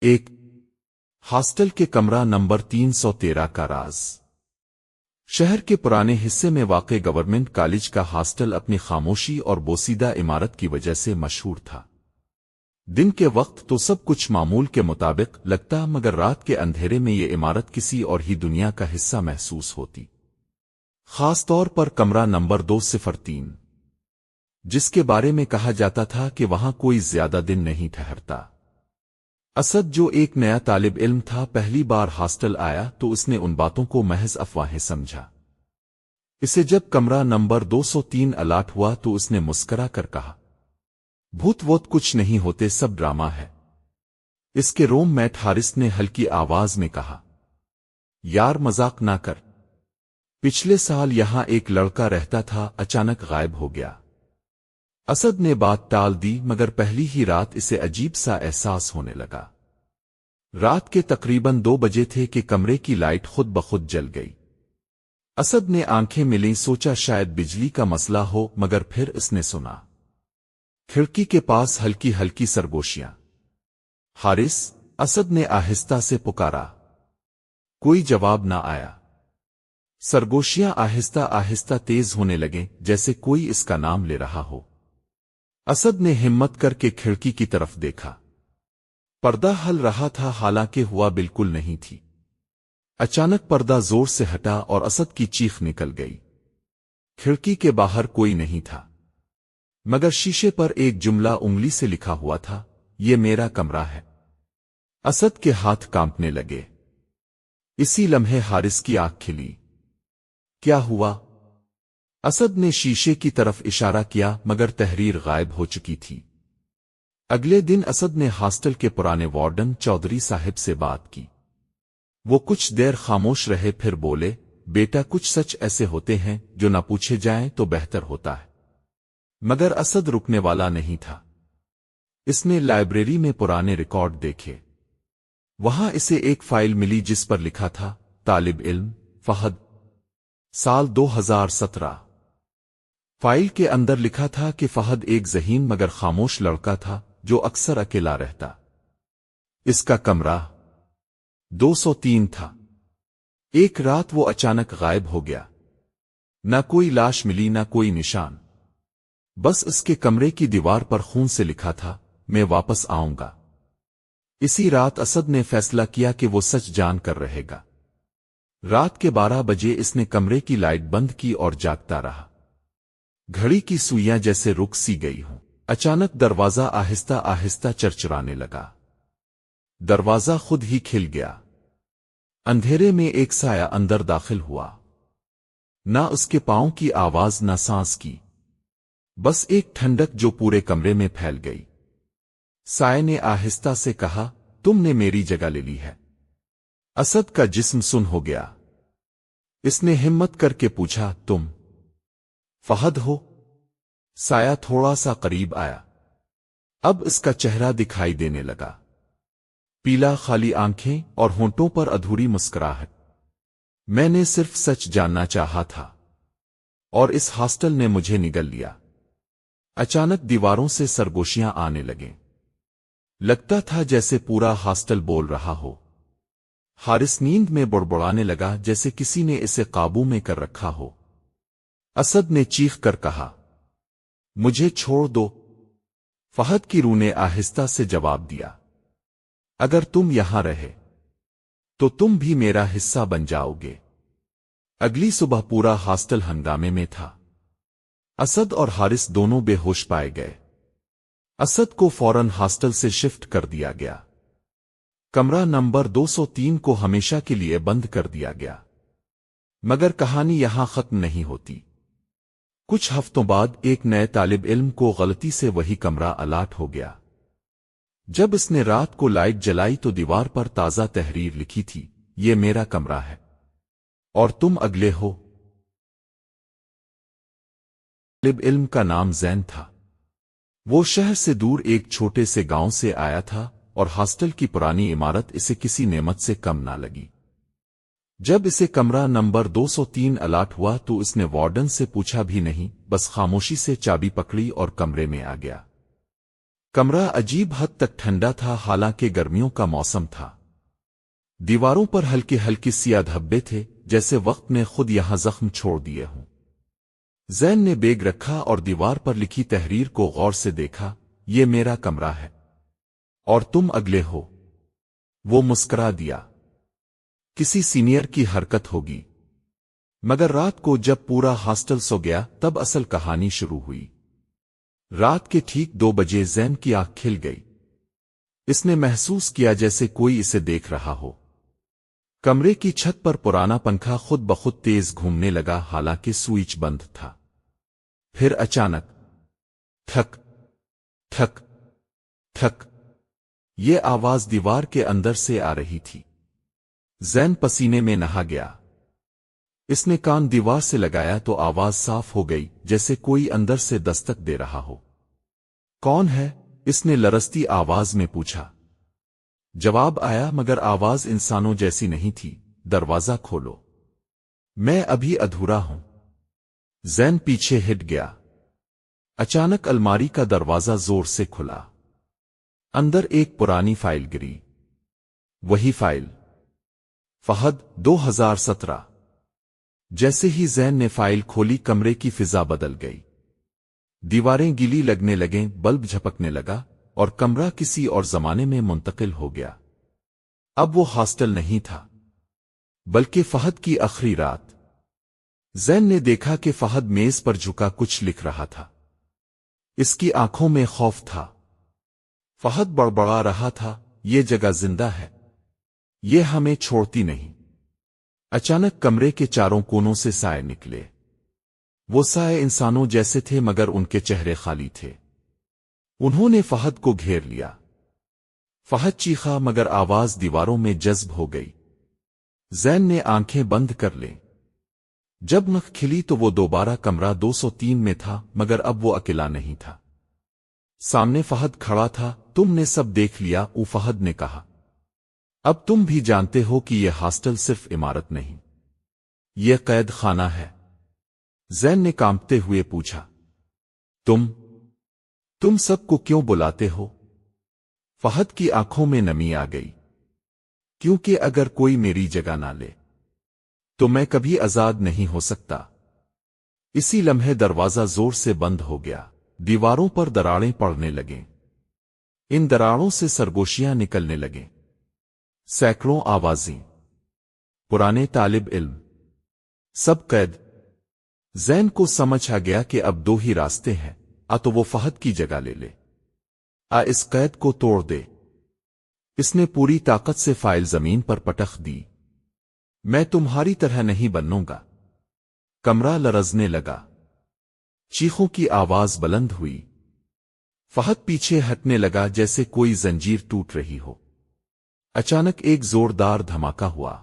ایک ہاسٹل کے کمرہ نمبر 313 کا راز۔ شہر کے پرانے حصے میں واقع گورنمنٹ کالج کا ہاسٹل اپنی خاموشی اور بوسیدہ عمارت کی وجہ سے مشہور تھا۔ دن کے وقت تو سب کچھ معمول کے مطابق لگتا، مگر رات کے اندھیرے میں یہ عمارت کسی اور ہی دنیا کا حصہ محسوس ہوتی، خاص طور پر کمرہ نمبر 203، جس کے بارے میں کہا جاتا تھا کہ وہاں کوئی زیادہ دن نہیں ٹھہرتا۔ اسد، جو ایک نیا طالب علم تھا، پہلی بار ہاسٹل آیا تو اس نے ان باتوں کو محض افواہیں سمجھا۔ اسے جب کمرہ نمبر 203 الاٹ ہوا تو اس نے مسکرا کر کہا، بھوت ووت کچھ نہیں ہوتے، سب ڈرامہ ہے۔ اس کے روم میٹ حارث نے ہلکی آواز میں کہا، یار مذاق نہ کر، پچھلے سال یہاں ایک لڑکا رہتا تھا، اچانک غائب ہو گیا۔ اسد نے بات ٹال دی، مگر پہلی ہی رات اسے عجیب سا احساس ہونے لگا۔ رات کے تقریباً 2 بجے تھے کہ کمرے کی لائٹ خود بخود جل گئی۔ اسد نے آنکھیں ملیں، سوچا شاید بجلی کا مسئلہ ہو، مگر پھر اس نے سنا کھڑکی کے پاس ہلکی ہلکی سرگوشیاں۔ حارث، اسد نے آہستہ سے پکارا۔ کوئی جواب نہ آیا۔ سرگوشیاں آہستہ آہستہ تیز ہونے لگیں، جیسے کوئی اس کا نام لے رہا ہو۔ اسد نے ہمت کر کے کھڑکی کی طرف دیکھا۔ پردہ ہل رہا تھا، حالانکہ ہوا بالکل نہیں تھی۔ اچانک پردہ زور سے ہٹا اور اسد کی چیخ نکل گئی۔ کھڑکی کے باہر کوئی نہیں تھا، مگر شیشے پر ایک جملہ انگلی سے لکھا ہوا تھا، یہ میرا کمرہ ہے۔ اسد کے ہاتھ کانپنے لگے۔ اسی لمحے حارث کی آنکھ کھلی۔ کیا ہوا؟ اسد نے شیشے کی طرف اشارہ کیا، مگر تحریر غائب ہو چکی تھی۔ اگلے دن اسد نے ہاسٹل کے پرانے وارڈن چودھری صاحب سے بات کی۔ وہ کچھ دیر خاموش رہے، پھر بولے، بیٹا، کچھ سچ ایسے ہوتے ہیں جو نہ پوچھے جائیں تو بہتر ہوتا ہے۔ مگر اسد رکنے والا نہیں تھا۔ اس نے لائبریری میں پرانے ریکارڈ دیکھے۔ وہاں اسے ایک فائل ملی جس پر لکھا تھا، طالب علم فہد، سال 2017۔ فائل کے اندر لکھا تھا کہ فہد ایک ذہین مگر خاموش لڑکا تھا جو اکثر اکیلا رہتا۔ اس کا کمرہ 203 تھا۔ ایک رات وہ اچانک غائب ہو گیا۔ نہ کوئی لاش ملی، نہ کوئی نشان، بس اس کے کمرے کی دیوار پر خون سے لکھا تھا، میں واپس آؤں گا۔ اسی رات اسد نے فیصلہ کیا کہ وہ سچ جان کر رہے گا۔ رات کے 12 بجے اس نے کمرے کی لائٹ بند کی اور جاگتا رہا۔ گھڑی کی سوئیاں جیسے رک سی گئی ہوں۔ اچانک دروازہ آہستہ آہستہ چرچرانے لگا۔ دروازہ خود ہی کھل گیا۔ اندھیرے میں ایک سایہ اندر داخل ہوا۔ نہ اس کے پاؤں کی آواز، نہ سانس کی، بس ایک ٹھنڈک جو پورے کمرے میں پھیل گئی۔ سائے نے آہستہ سے کہا، تم نے میری جگہ لے لی ہے۔ اسد کا جسم سن ہو گیا۔ اس نے ہمت کر کے پوچھا، تم فہد ہو؟ سایہ تھوڑا سا قریب آیا۔ اب اس کا چہرہ دکھائی دینے لگا، پیلا، خالی آنکھیں اور ہونٹوں پر ادھوری مسکراہٹ۔ میں نے صرف سچ جاننا چاہا تھا، اور اس ہاسٹل نے مجھے نگل لیا۔ اچانک دیواروں سے سرگوشیاں آنے لگیں۔ لگتا تھا جیسے پورا ہاسٹل بول رہا ہو۔ حارث نیند میں بڑبڑانے لگا، جیسے کسی نے اسے قابو میں کر رکھا ہو۔ اسد نے چیخ کر کہا، مجھے چھوڑ دو۔ فہد کی روح نے آہستہ سے جواب دیا، اگر تم یہاں رہے تو تم بھی میرا حصہ بن جاؤ گے۔ اگلی صبح پورا ہاسٹل ہنگامے میں تھا۔ اسد اور حارث دونوں بے ہوش پائے گئے۔ اسد کو فوراً ہاسٹل سے شفٹ کر دیا گیا۔ کمرہ نمبر 203 کو ہمیشہ کے لیے بند کر دیا گیا۔ مگر کہانی یہاں ختم نہیں ہوتی۔ کچھ ہفتوں بعد ایک نئے طالب علم کو غلطی سے وہی کمرہ الاٹ ہو گیا۔ جب اس نے رات کو لائٹ جلائی تو دیوار پر تازہ تحریر لکھی تھی، یہ میرا کمرہ ہے اور تم اگلے ہو۔ طالب علم کا نام زین تھا۔ وہ شہر سے دور ایک چھوٹے سے گاؤں سے آیا تھا، اور ہاسٹل کی پرانی عمارت اسے کسی نعمت سے کم نہ لگی۔ جب اسے کمرہ نمبر 203 الاٹ ہوا تو اس نے وارڈن سے پوچھا بھی نہیں، بس خاموشی سے چابی پکڑی اور کمرے میں آ گیا۔ کمرہ عجیب حد تک ٹھنڈا تھا، حالانکہ گرمیوں کا موسم تھا۔ دیواروں پر ہلکے ہلکے سیاہ دھبے تھے، جیسے وقت نے خود یہاں زخم چھوڑ دیے ہوں۔ زین نے بیگ رکھا اور دیوار پر لکھی تحریر کو غور سے دیکھا۔ یہ میرا کمرہ ہے اور تم اگلے ہو۔ وہ مسکرا دیا۔ کسی سینئر کی حرکت ہوگی۔ مگر رات کو جب پورا ہاسٹل سو گیا تب اصل کہانی شروع ہوئی۔ رات کے ٹھیک 2 بجے زین کی آنکھ کھل گئی۔ اس نے محسوس کیا جیسے کوئی اسے دیکھ رہا ہو۔ کمرے کی چھت پر پرانا پنکھا خود بخود تیز گھومنے لگا، حالانکہ سوئچ بند تھا۔ پھر اچانک ٹھک ٹھک ٹھک، یہ آواز دیوار کے اندر سے آ رہی تھی۔ زین پسینے میں نہا گیا۔ اس نے کان دیوار سے لگایا تو آواز صاف ہو گئی، جیسے کوئی اندر سے دستک دے رہا ہو۔ کون ہے؟ اس نے لرزتی آواز میں پوچھا۔ جواب آیا، مگر آواز انسانوں جیسی نہیں تھی۔ دروازہ کھولو، میں ابھی ادھورا ہوں۔ زین پیچھے ہٹ گیا۔ اچانک الماری کا دروازہ زور سے کھلا۔ اندر ایک پرانی فائل گری۔ وہی فائل، فہد 2017۔ جیسے ہی زین نے فائل کھولی، کمرے کی فضا بدل گئی۔ دیواریں گیلی لگنے لگیں، بلب جھپکنے لگا، اور کمرہ کسی اور زمانے میں منتقل ہو گیا۔ اب وہ ہاسٹل نہیں تھا، بلکہ فہد کی آخری رات۔ زین نے دیکھا کہ فہد میز پر جھکا کچھ لکھ رہا تھا۔ اس کی آنکھوں میں خوف تھا۔ فہد بڑبڑا رہا تھا، یہ جگہ زندہ ہے، یہ ہمیں چھوڑتی نہیں۔ اچانک کمرے کے چاروں کونوں سے سائے نکلے۔ وہ سائے انسانوں جیسے تھے، مگر ان کے چہرے خالی تھے۔ انہوں نے فہد کو گھیر لیا۔ فہد چیخا، مگر آواز دیواروں میں جذب ہو گئی۔ زین نے آنکھیں بند کر لیں۔ جب نک کھلی تو وہ دوبارہ کمرہ 203 میں تھا، مگر اب وہ اکیلا نہیں تھا۔ سامنے فہد کھڑا تھا۔ تم نے سب دیکھ لیا، فہد نے کہا۔ اب تم بھی جانتے ہو کہ یہ ہاسٹل صرف عمارت نہیں، یہ قید خانہ ہے۔ زین نے کانپتے ہوئے پوچھا، تم سب کو کیوں بلاتے ہو؟ فہد کی آنکھوں میں نمی آ گئی۔ کیونکہ اگر کوئی میری جگہ نہ لے تو میں کبھی آزاد نہیں ہو سکتا۔ اسی لمحے دروازہ زور سے بند ہو گیا۔ دیواروں پر دراڑیں پڑنے لگیں۔ ان دراڑوں سے سرگوشیاں نکلنے لگیں۔ سینکڑوں آوازیں، پرانے طالب علم، سب قید۔ زین کو سمجھ آ گیا کہ اب 2 ہی راستے ہیں، تو وہ فہد کی جگہ لے لے، اس قید کو توڑ دے۔ اس نے پوری طاقت سے فائل زمین پر پٹخ دی۔ میں تمہاری طرح نہیں بنوں گا۔ کمرہ لرزنے لگا۔ چیخوں کی آواز بلند ہوئی۔ فہد پیچھے ہٹنے لگا، جیسے کوئی زنجیر ٹوٹ رہی ہو۔ اچانک ایک زوردار دھماکہ ہوا۔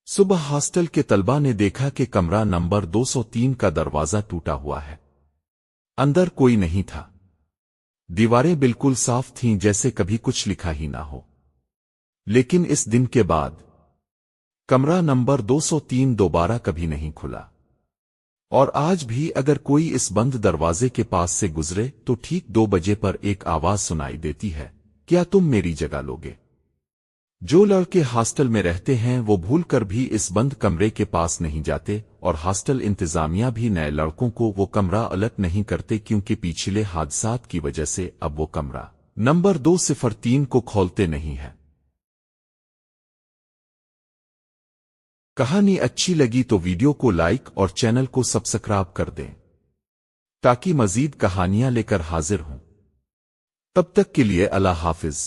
صبح ہاسٹل کے طلبہ نے دیکھا کہ کمرہ نمبر 203 کا دروازہ ٹوٹا ہوا ہے۔ اندر کوئی نہیں تھا۔ دیواریں بالکل صاف تھیں، جیسے کبھی کچھ لکھا ہی نہ ہو۔ لیکن اس دن کے بعد کمرہ نمبر 203 دوبارہ کبھی نہیں کھلا۔ اور آج بھی اگر کوئی اس بند دروازے کے پاس سے گزرے تو ٹھیک 2 بجے پر ایک آواز سنائی دیتی ہے، کیا تم میری جگہ لوگے؟ جو لڑکے ہاسٹل میں رہتے ہیں وہ بھول کر بھی اس بند کمرے کے پاس نہیں جاتے، اور ہاسٹل انتظامیہ بھی نئے لڑکوں کو وہ کمرہ الٹ نہیں کرتے، کیونکہ پچھلے حادثات کی وجہ سے اب وہ کمرہ نمبر 203 کو کھولتے نہیں ہیں۔ کہانی اچھی لگی تو ویڈیو کو لائک اور چینل کو سبسکرائب کر دیں تاکہ مزید کہانیاں لے کر حاضر ہوں۔ تب تک کے لیے اللہ حافظ۔